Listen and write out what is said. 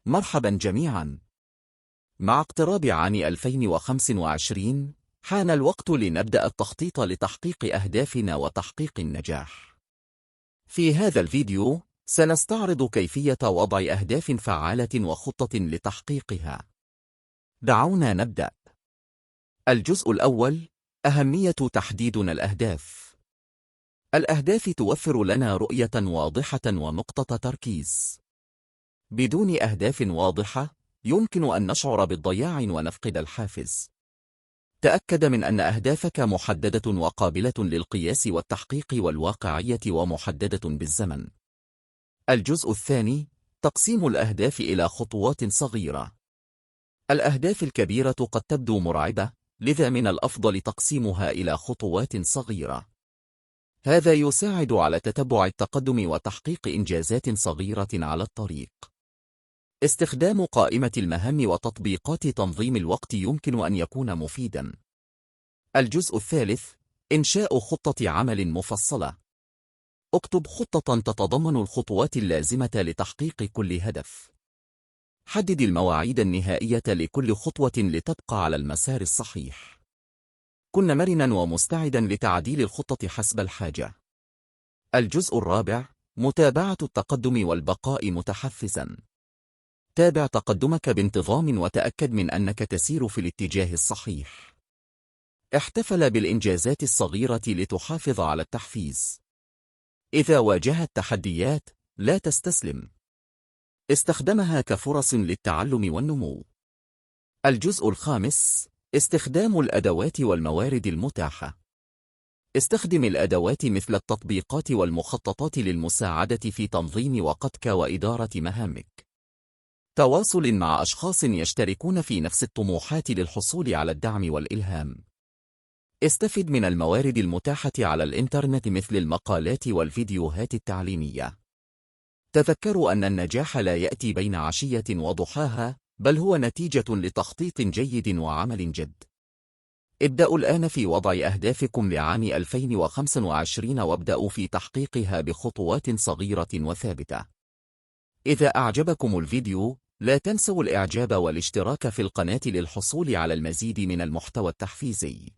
مرحبا جميعا. مع اقتراب عام 2025 حان الوقت لنبدأ التخطيط لتحقيق أهدافنا وتحقيق النجاح. في هذا الفيديو سنستعرض كيفية وضع أهداف فعالة وخطة لتحقيقها. دعونا نبدأ. الجزء الأول: أهمية تحديدنا الأهداف. الأهداف توفر لنا رؤية واضحة ونقطة تركيز. بدون أهداف واضحة يمكن أن نشعر بالضياع ونفقد الحافز. تأكد من أن أهدافك محددة وقابلة للقياس والتحقيق والواقعية ومحددة بالزمن. الجزء الثاني: تقسيم الأهداف إلى خطوات صغيرة. الأهداف الكبيرة قد تبدو مرعبة، لذا من الأفضل تقسيمها إلى خطوات صغيرة. هذا يساعد على تتبع التقدم وتحقيق إنجازات صغيرة على الطريق. استخدام قائمة المهام وتطبيقات تنظيم الوقت يمكن أن يكون مفيداً. الجزء الثالث: إنشاء خطة عمل مفصلة. اكتب خطة تتضمن الخطوات اللازمة لتحقيق كل هدف. حدد المواعيد النهائية لكل خطوة لتبقى على المسار الصحيح. كن مرناً ومستعداً لتعديل الخطة حسب الحاجة. الجزء الرابع: متابعة التقدم والبقاء متحفزاً. تابع تقدمك بانتظام وتأكد من أنك تسير في الاتجاه الصحيح. احتفل بالإنجازات الصغيرة لتحافظ على التحفيز. إذا واجهت تحديات لا تستسلم. استخدمها كفرص للتعلم والنمو. الجزء الخامس: استخدام الأدوات والموارد المتاحة. استخدم الأدوات مثل التطبيقات والمخططات للمساعدة في تنظيم وقتك وإدارة مهامك. تواصل مع أشخاص يشتركون في نفس الطموحات للحصول على الدعم والإلهام. استفد من الموارد المتاحة على الإنترنت مثل المقالات والفيديوهات التعليمية. تذكروا أن النجاح لا يأتي بين عشية وضحاها، بل هو نتيجة لتخطيط جيد وعمل جد. ابدأوا الآن في وضع أهدافكم لعام 2025 وابدأوا في تحقيقها بخطوات صغيرة وثابتة. إذا أعجبكم الفيديو لا تنسوا الإعجاب والاشتراك في القناة للحصول على المزيد من المحتوى التحفيزي.